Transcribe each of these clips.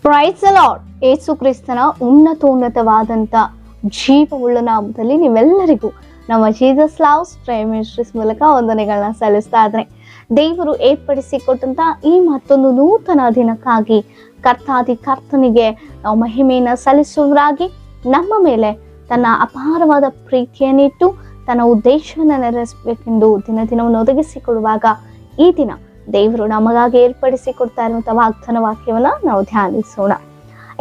Price the lord. ಯೇಸು ಕ್ರಿಸ್ತನ ಉನ್ನತವಾದಂತ ಜೀವವುಳ್ಳ ನಾಮದಲ್ಲಿ ನೀವೆಲ್ಲರಿಗೂ ನಮ್ಮ ಜೀಸಸ್ ಲವ್ಸ್ ಪ್ರೈಮ್ ಮಿನಿಸ್ಟ್ರೀಸ್ ಮೂಲಕ ವಂದನೆಗಳನ್ನ ಸಲ್ಲಿಸ್ತಾ ಇದ್ದೇನೆ. ದೇವರು ಏರ್ಪಡಿಸಿಕೊಟ್ಟಂತ ಈ ಮತ್ತೊಂದು ನೂತನ ದಿನಕ್ಕಾಗಿ ಕರ್ತನಿಗೆ ನಾವು ಮಹಿಮೆಯನ್ನ ಸಲ್ಲಿಸುವವರಾಗಿ ನಮ್ಮ ಮೇಲೆ ತನ್ನ ಅಪಾರವಾದ ಪ್ರೀತಿಯನ್ನಿಟ್ಟು ತನ್ನ ಉದ್ದೇಶವನ್ನು ನೆರವೇರಿಸಬೇಕೆಂದು ದಿನವನ್ನು ಒದಗಿಸಿಕೊಡುವಾಗ ಈ ದಿನ ದೇವರು ನಮಗಾಗಿ ಏರ್ಪಡಿಸಿಕೊಡ್ತಾ ಇರುವಂತಹ ವಾಗ್ದಾನ ವಾಕ್ಯವನ್ನ ನಾವು ಧ್ಯಾನಿಸೋಣ.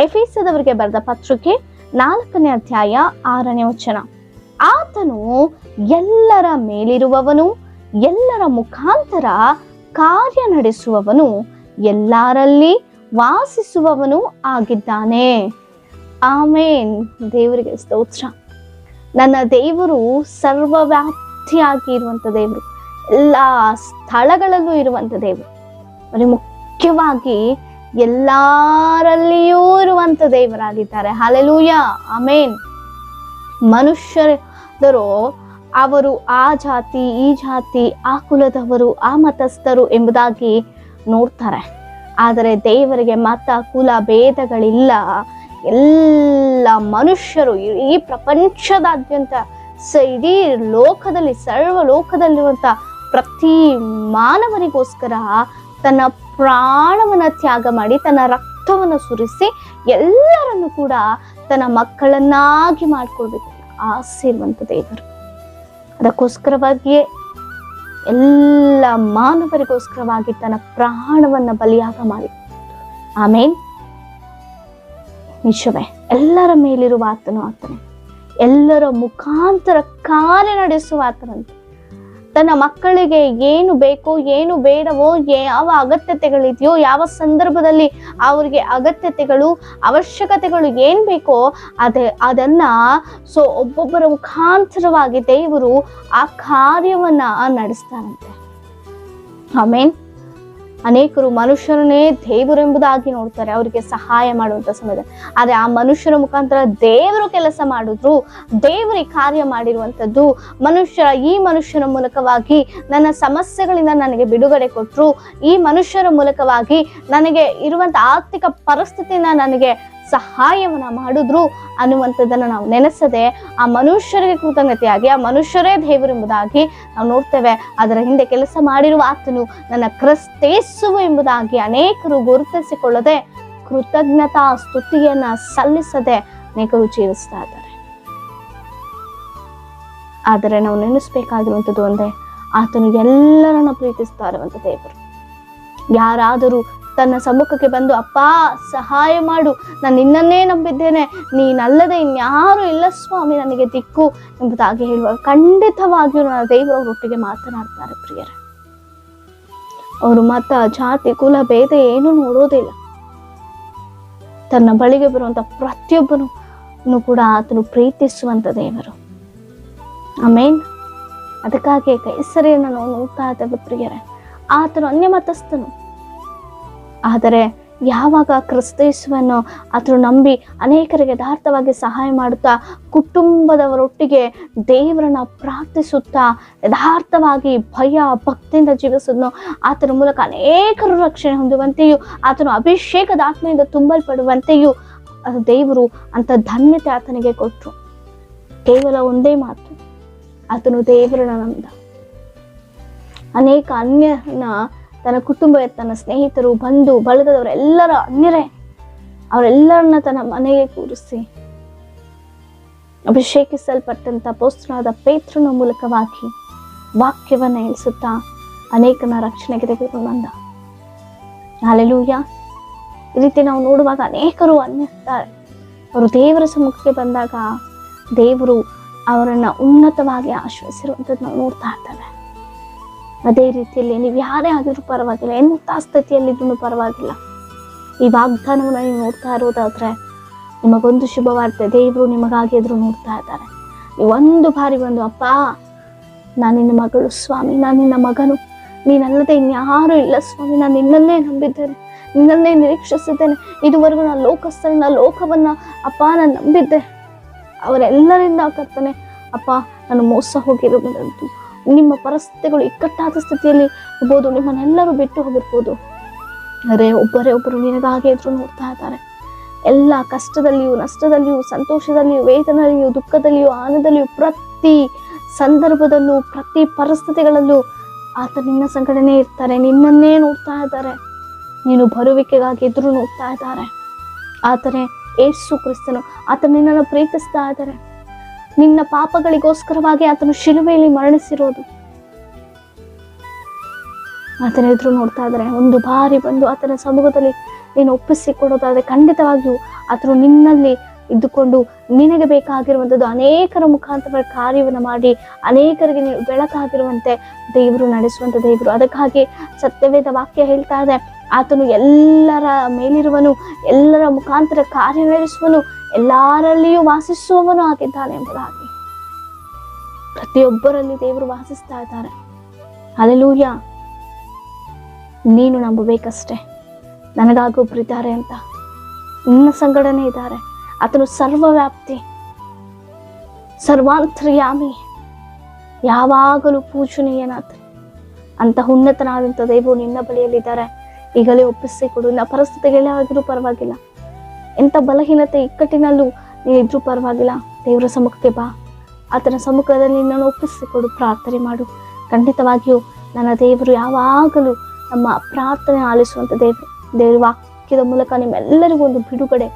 ಎಫೆಸದವರಿಗೆ ಬರೆದ ಪತ್ರಿಕೆ 4ನೇ ಅಧ್ಯಾಯ 6ನೇ ವಚನ. ಆತನು ಎಲ್ಲರ ಮೇಲಿರುವವನು, ಎಲ್ಲರ ಮುಖಾಂತರ ಕಾರ್ಯ ನಡೆಸುವವನು, ಎಲ್ಲರಲ್ಲಿ ವಾಸಿಸುವವನು ಆಗಿದ್ದಾನೆ. ಆಮೇನ್. ದೇವರಿಗೆ ಸ್ತೋತ್ರ. ನನ್ನ ದೇವರು ಸರ್ವವ್ಯಾಪ್ತಿಯಾಗಿ ಇರುವಂತ ದೇವರು, ಎಲ್ಲ ಸ್ಥಳಗಳಲ್ಲೂ ಇರುವಂತ ದೇವರು, మరి ಮುಖ್ಯವಾಗಿ ಎಲ್ಲರಲ್ಲಿಯೂ ಇರುವಂತ ದೇವರಾಗಿದ್ದಾರೆ. ಹಲ್ಲೆಲೂಯಾ, ಆಮೇನ್. ಮನುಷ್ಯರು ಅವರು ಆ ಜಾತಿ, ಈ ಜಾತಿ, ಆ ಕುಲದವರು, ಆ ಮತಸ್ಥರು ಎಂಬುದಾಗಿ ನೋಡ್ತಾರೆ. ಆದರೆ ದೇವರಿಗೆ ಮತ ಕುಲ ಭೇದಗಳಿಲ್ಲ. ಎಲ್ಲ ಮನುಷ್ಯರು ಈ ಪ್ರಪಂಚದಾದ್ಯಂತ ಇಡೀ ಲೋಕದಲ್ಲಿ ಸರ್ವ ಲೋಕದಲ್ಲಿರುವಂತ ಪ್ರತಿ ಮಾನವನಿಗೋಸ್ಕರ ತನ್ನ ಪ್ರಾಣವನ್ನ ತ್ಯಾಗ ಮಾಡಿ ತನ್ನ ರಕ್ತವನ್ನು ಸುರಿಸಿ ಎಲ್ಲರನ್ನು ಕೂಡ ತನ್ನ ಮಕ್ಕಳನ್ನಾಗಿ ಮಾಡ್ಕೊಳ್ಬೇಕು ಆಸೆ ಇರುವಂತ ದೇವರು. ಅದಕ್ಕೋಸ್ಕರವಾಗಿಯೇ ಎಲ್ಲ ಮಾನವರಿಗೋಸ್ಕರವಾಗಿ ತನ್ನ ಪ್ರಾಣವನ್ನ ಬಲಿಯಾಗ ಮಾಡಿ. ಆಮೇನ್. ನಿಜವೇ, ಎಲ್ಲರ ಮೇಲಿರುವ ಆತನು ಆತನೇ, ಎಲ್ಲರ ಮುಖಾಂತರ ಕಾರ್ಯ ನಡೆಸುವ ಆತನಂತೆ. ತನ್ನ ಮಕ್ಕಳಿಗೆ ಏನು ಬೇಕೋ ಏನು ಬೇಡವೋ, ಯಾವ ಅಗತ್ಯತೆಗಳಿದೆಯೋ, ಯಾವ ಸಂದರ್ಭದಲ್ಲಿ ಅವರಿಗೆ ಅಗತ್ಯತೆಗಳು ಅವಶ್ಯಕತೆಗಳು ಏನ್ ಬೇಕೋ ಅದನ್ನ ಒಬ್ಬೊಬ್ಬರ ಮುಖಾಂತರವಾಗಿ ದೇವರು ಆ ಕಾರ್ಯವನ್ನ ನಡೆಸ್ತಾರಂತೆ. ಆಮೇನ್. ಅನೇಕರು ಮನುಷ್ಯರನ್ನೇ ದೇವರೆಂಬುದಾಗಿ ನೋಡ್ತಾರೆ, ಅವರಿಗೆ ಸಹಾಯ ಮಾಡುವಂತ ಸಮಯದಲ್ಲಿ. ಆದ್ರೆ ಆ ಮನುಷ್ಯರ ಮುಖಾಂತರ ದೇವರು ಕೆಲಸ ಮಾಡಿದ್ರು, ದೇವರಿಗೆ ಕಾರ್ಯ ಮಾಡಿರುವಂಥದ್ದು ಈ ಮನುಷ್ಯರ ಮೂಲಕವಾಗಿ ನನ್ನ ಸಮಸ್ಯೆಗಳಿಂದ ನನಗೆ ಬಿಡುಗಡೆ ಕೊಟ್ರು, ಈ ಮನುಷ್ಯರ ಮೂಲಕವಾಗಿ ನನಗೆ ಇರುವಂತ ಆರ್ಥಿಕ ಪರಿಸ್ಥಿತಿನ ನನಗೆ ಸಹಾಯವನ್ನ ಮಾಡಿದ್ರು ಅನ್ನುವಂಥದ್ದನ್ನ ನಾವು ನೆನೆಸದೆ ಆ ಮನುಷ್ಯರಿಗೆ ಕೃತಜ್ಞತೆಯಾಗಿ ಆ ಮನುಷ್ಯರೇ ದೇವರೆಂಬುದಾಗಿ ನಾವು ನೋಡ್ತೇವೆ. ಅದರ ಹಿಂದೆ ಕೆಲಸ ಮಾಡಿರುವ ಆತನು ನನ್ನ ಕ್ರಿಸ್ತೇಸು ಎಂಬುದಾಗಿ ಅನೇಕರು ಗುರುತಿಸಿಕೊಳ್ಳದೆ ಕೃತಜ್ಞತಾ ಸ್ತುತಿಯನ್ನ ಸಲ್ಲಿಸದೆ ಅನೇಕರು ಜೀವಿಸ್ತಾ ಇದ್ದಾರೆ. ಆದರೆ ನಾವು ನೆನೆಸ್ಬೇಕಾಗಿರುವಂಥದ್ದು ಒಂದೇ, ಆತನು ಎಲ್ಲರನ್ನ ಪ್ರೀತಿಸ್ತಾ ಇರುವಂತ ದೇವರು. ಯಾರಾದರೂ ತನ್ನ ಸಮ್ಮುಖಕ್ಕೆ ಬಂದು ಅಪ್ಪ ಸಹಾಯ ಮಾಡು, ನಾನು ನಿನ್ನನ್ನೇ ನಂಬಿದ್ದೇನೆ, ನೀನಲ್ಲದೆ ಇನ್ಯಾರು ಇಲ್ಲ ಸ್ವಾಮಿ ನನಗೆ ದಿಕ್ಕು ಎಂಬುದಾಗಿ ಹೇಳುವಾಗ ಖಂಡಿತವಾಗಿಯೂ ನನ್ನ ದೇವರವರೊಟ್ಟಿಗೆ ಮಾತನಾಡ್ತಾರೆ. ಪ್ರಿಯರೇ, ಅವರು ಮತ ಜಾತಿ ಕುಲ ಭೇದ ಏನು ನೋಡೋದಿಲ್ಲ. ತನ್ನ ಬಳಿಗೆ ಬರುವಂತ ಪ್ರತಿಯೊಬ್ಬನು ಕೂಡ ಆತನು ಪ್ರೀತಿಸುವಂತ ದೇವರು. ಆಮೇನ್. ಅದಕ್ಕಾಗಿ ಕೈಸರಿಯನ್ನು ನಾವು ನೋಡ್ತಾ ಇದ್ದೇವೆ ಪ್ರಿಯರೇ. ಆತನು ಅನ್ಯ ಮತಸ್ಥನು, ಆದರೆ ಯಾವಾಗ ಕ್ರಿಸ್ತೇಸುವನ್ನು ಆತನು ನಂಬಿ ಅನೇಕರಿಗೆ ಯಥಾರ್ಥವಾಗಿ ಸಹಾಯ ಮಾಡುತ್ತಾ ಕುಟುಂಬದವರೊಟ್ಟಿಗೆ ದೇವರನ್ನ ಪ್ರಾರ್ಥಿಸುತ್ತಾ ಯಥಾರ್ಥವಾಗಿ ಭಯ ಭಕ್ತಿಯಿಂದ ಜೀವಿಸುವುದನ್ನು ಆತನ ಮೂಲಕ ಅನೇಕರು ರಕ್ಷಣೆ ಹೊಂದುವಂತೆಯೂ ಆತನು ಅಭಿಷೇಕದ ಆತ್ಮೆಯಿಂದ ತುಂಬಲ್ಪಡುವಂತೆಯೂ ದೇವರು ಅಂತ ಧನ್ಯತೆ ಆತನಿಗೆ ಕೊಟ್ಟರು. ಕೇವಲ ಒಂದೇ ಮಾತು, ಆತನು ದೇವರನ್ನ ನಂಬಿದ. ಅನೇಕ ಅನ್ಯನ ತನ್ನ ಕುಟುಂಬ, ತನ್ನ ಸ್ನೇಹಿತರು, ಬಂಧು ಬಳಗದವರೆಲ್ಲರ ಅನ್ಯರೇ, ಅವರೆಲ್ಲರನ್ನ ತನ್ನ ಮನೆಗೆ ಕೂರಿಸಿ ಅಭಿಷೇಕಿಸಲ್ಪಟ್ಟಂತ ಅಪೊಸ್ತಲನಾದ ಪೇತ್ರನ ಮೂಲಕವಾಗಿ ವಾಕ್ಯವನ್ನ ಹೇಳಿಸುತ್ತಾ ಅನೇಕನ ರಕ್ಷಣೆಗೆ ತೆಗೆದುಕೊಂಡು ಬಂದ. ಹಲ್ಲೆಲೂಯಾ. ಈ ರೀತಿ ನಾವು ನೋಡುವಾಗ ಅನೇಕರು ಅನ್ಯತಾರೆ. ಅವರು ದೇವರ ಸಮ್ಮುಖಕ್ಕೆ ಬಂದಾಗ ದೇವರು ಅವರನ್ನ ಉನ್ನತವಾಗಿ ಆಶ್ರಯಿಸಿರುವಂಥದ್ದು ನಾವು ನೋಡ್ತಾ ಇರ್ತೇವೆ. ಅದೇ ರೀತಿಯಲ್ಲಿ ನೀವು ಯಾರೇ ಆಗಿದ್ರು ಪರವಾಗಿಲ್ಲ, ಎಂಥ ಸ್ಥಿತಿಯಲ್ಲಿದ್ರೂ ಪರವಾಗಿಲ್ಲ, ಈ ವಾಗ್ದಾನವನ್ನು ನೀವು ನೋಡ್ತಾ ಇರೋದಾದ್ರೆ ನಿಮಗೊಂದು ಶುಭವಾರ್ತೆ, ದೇವರು ನಿಮಗಾಗಿ ಎದುರು ನೋಡ್ತಾ ಇದ್ದಾರೆ. ಒಂದು ಬಾರಿ ಬಂದು, ಅಪ್ಪ ನಾನು ನಿನ್ನ ಮಗಳು ಸ್ವಾಮಿ, ನಾನು ನಿನ್ನ ಮಗನು, ನೀನಲ್ಲದೆ ಇನ್ಯಾರೂ ಇಲ್ಲ ಸ್ವಾಮಿ, ನಾನು ನಿನ್ನನ್ನೇ ನಂಬಿದ್ದೇನೆ, ನಿನ್ನನ್ನೇ ನಿರೀಕ್ಷಿಸಿದ್ದೇನೆ, ಇದುವರೆಗೂ ನಾನು ಲೋಕಸ್ಥರನ್ನ ಲೋಕವನ್ನ ಅಪ್ಪ ನಾನು ನಂಬಿದ್ದೆ, ಅವರೆಲ್ಲರಿಂದ ಕರ್ತನೆ ಅಪ್ಪ ನಾನು ಮೋಸ ಹೋಗಿರುವುದಂತೂ, ನಿಮ್ಮ ಪರಿಸ್ಥಿತಿಗಳು ಇಕ್ಕಟ್ಟಾದ ಸ್ಥಿತಿಯಲ್ಲಿ ಇರ್ಬೋದು, ನಿಮ್ಮನ್ನೆಲ್ಲರೂ ಬಿಟ್ಟು ಹೋಗಿರ್ಬೋದು, ಅರೆ ಒಬ್ಬರು ನಿನಗಾಗಿ ಎದುರು ನೋಡ್ತಾ ಇದ್ದಾರೆ. ಎಲ್ಲ ಕಷ್ಟದಲ್ಲಿಯೂ ನಷ್ಟದಲ್ಲಿಯೂ ಸಂತೋಷದಲ್ಲಿಯೂ ವೇದನೆಯಲ್ಲಿಯೂ ದುಃಖದಲ್ಲಿಯೂ ಆನಂದದಲ್ಲಿಯೂ ಪ್ರತಿ ಸಂದರ್ಭದಲ್ಲೂ ಪ್ರತಿ ಪರಿಸ್ಥಿತಿಗಳಲ್ಲೂ ಆತ ನಿನ್ನ ಸಂಗಡನೆ ಇರ್ತಾರೆ, ನಿನ್ನನ್ನೇ ನೋಡ್ತಾ ಇದ್ದಾರೆ, ನೀನು ಬರುವಿಕೆಗಾಗಿ ಎದುರು ನೋಡ್ತಾ ಇದ್ದಾರೆ. ಆತನೇ ಯೇಸು ಕ್ರಿಸ್ತನು, ಆತ ನಿನ್ನನ್ನು ಪ್ರೀತಿಸ್ತಾ ಇದ್ದಾರೆ. ನಿನ್ನ ಪಾಪಗಳಿಗೋಸ್ಕರವಾಗಿ ಆತನು ಶಿಲುಬೆಯಲ್ಲಿ ಮರಣಿಸಿರೋದು, ಆತನ ಎದುರು ನೋಡ್ತಾ ಇದ್ದಾರೆ. ಒಂದು ಬಾರಿ ಬಂದು ಆತನ ಸಮ್ಮುಖದಲ್ಲಿ ನೀನು ಒಪ್ಪಿಸಿಕೊಡೋದಾದ್ರೆ ಖಂಡಿತವಾಗಿಯೂ ಆತನು ನಿನ್ನಲ್ಲಿ ಇದ್ದುಕೊಂಡು ನಿನಗೆ ಬೇಕಾಗಿರುವಂಥದ್ದು ಅನೇಕರ ಮುಖಾಂತರ ಕಾರ್ಯವನ್ನು ಮಾಡಿ ಅನೇಕರಿಗೆ ನೀನು ಬೆಳಕಾಗಿರುವಂತೆ ದೇವರು ನಡೆಸುವಂಥ ದೇವರು. ಅದಕ್ಕಾಗಿ ಸತ್ಯವೇದ ವಾಕ್ಯ ಹೇಳ್ತಾ ಇದೆ, ಆತನು ಎಲ್ಲರ ಮೇಲಿರುವನು, ಎಲ್ಲರ ಮುಖಾಂತರ ಕಾರ್ಯನಿರ್ವಹಿಸುವನು, ಎಲ್ಲರಲ್ಲಿಯೂ ವಾಸಿಸುವವನು ಆಗಿದ್ದಾನೆ ಎಂಬುದಾಗಿ. ಪ್ರತಿಯೊಬ್ಬರಲ್ಲಿ ದೇವರು ವಾಸಿಸ್ತಾ ಇದ್ದಾರೆ. ಹಲ್ಲೆಲೂಯಾ. ನೀನು ನಂಬಬೇಕಷ್ಟೇ, ನನಗಾಗೊಬ್ರು ಇದ್ದಾರೆ ಅಂತ, ನಿನ್ನ ಸಂಗಡನೆ ಇದ್ದಾರೆ. ಆತನು ಸರ್ವವ್ಯಾಪ್ತಿ, ಸರ್ವಾಂತರ್ಯಾಮಿ, ಯಾವಾಗಲೂ ಪೂಜನೀಯನಾಥ ಅಂತ ಉನ್ನತನಾದಂಥ ದೇವರು ನಿನ್ನ ಬಳಿಯಲ್ಲಿದ್ದಾರೆ. ಈಗಲೇ ಒಪ್ಪಿಸಿಕೊಡು. ನಿನ್ನ ಪರಿಸ್ಥಿತಿಗಳೇ ಆಗಿರೂ ಪರವಾಗಿಲ್ಲ, ಎಂಥ ಬಲಹೀನತೆ ಇಕ್ಕಟ್ಟಿನಲ್ಲೂ ನೀನಿದ್ರೂ ಪರವಾಗಿಲ್ಲ, ದೇವರ ಸಮ್ಮುಖಕ್ಕೆ ಬಾ. ಆತನ ಸಮ್ಮುಖದಲ್ಲಿ ನಿನ್ನನ್ನು ಒಪ್ಪಿಸಿಕೊಡು, ಪ್ರಾರ್ಥನೆ ಮಾಡು. ಖಂಡಿತವಾಗಿಯೂ ನನ್ನ ದೇವರು ಯಾವಾಗಲೂ ನಮ್ಮ ಪ್ರಾರ್ಥನೆ ಆಲಿಸುವಂಥ ದೇವರ ವಾಕ್ಯದ ಮೂಲಕ ನಿಮ್ಮೆಲ್ಲರಿಗೂ ಒಂದು ಬಿಡುಗಡೆ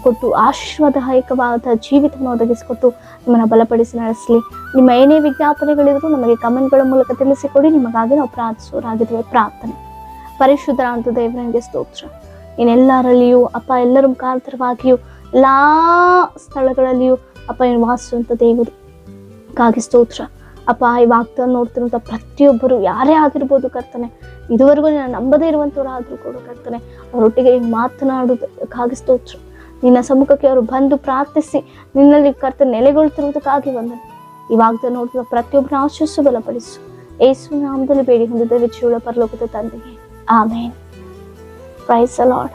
ಕೊಟ್ಟು ಆಶೀರ್ವಾದದಾಯಕವಾದ ಜೀವಿತವನ್ನು ಒದಗಿಸಿಕೊಟ್ಟು ನಿಮ್ಮನ್ನು ಬಲಪಡಿಸಿ ನಡೆಸಲಿ. ನಿಮ್ಮ ಏನೇ ವಿಜ್ಞಾಪನೆಗಳಿದ್ರು ನಮಗೆ ಕಮೆಂಟ್ಗಳ ಮೂಲಕ ತಿಳಿಸಿಕೊಡಿ. ನಿಮಗಾಗಿ ನಾವು ಪ್ರಾರ್ಥಿಸೋರಾಗಿದ್ದೇವೆ. ಪ್ರಾರ್ಥನೆ. ಪರಿಶುದ್ಧರ ಅಂತ ದೇವರಿಗೆ ಸ್ತೋತ್ರ. ನೀನೆಲ್ಲರಲ್ಲಿಯೂ ಅಪ್ಪ, ಎಲ್ಲರ ಮುಖಾಂತರವಾಗಿಯೂ ಎಲ್ಲಾ ಸ್ಥಳಗಳಲ್ಲಿಯೂ ಅಪ್ಪ ನೀನು ವಾಸಿಸುವಂಥ ದೇವರು ಕಾಗಿ ಸ್ತೋತ್ರ. ಅಪ್ಪ, ಈ ವಾಗ್ದಾನ ನೋಡ್ತಿರುವಂಥ ಪ್ರತಿಯೊಬ್ಬರು ಯಾರೇ ಆಗಿರ್ಬೋದು ಕರ್ತನೆ, ಇದುವರೆಗೂ ನಾನು ನಂಬದೇ ಇರುವಂಥವ್ರಾದ್ರೂ ಕೂಡ ಕರ್ತನೆ, ಅವರೊಟ್ಟಿಗೆ ನೀನು ಮಾತನಾಡುವುದಕ್ಕಾಗಿ ಸ್ತೋತ್ರ. ನಿನ್ನ ಸಮ್ಮುಖಕ್ಕೆ ಅವರು ಬಂದು ಪ್ರಾರ್ಥಿಸಿ ನಿನ್ನಲ್ಲಿ ಕರ್ತನೆ ನೆಲೆಗೊಳ್ತಿರುವುದಕ್ಕಾಗಿ ಬಂದನು. ಈ ವಾಗ್ದಾನ ನೋಡ್ತಿರುವ ಪ್ರತಿಯೊಬ್ಬರನ್ನ ಆಶೀರ್ವದಿಸು, ಬಲಪಡಿಸು. ಯೇಸುವಿನ ನಾಮದಲ್ಲಿ ಬೇಡಿ ಹೊಂದಿದ್ದೇವೆ ಜೀವಳ ಪರಲೋಕದ ತಂದೆಗೆ. ಆಮೇನ್. Praise the lord.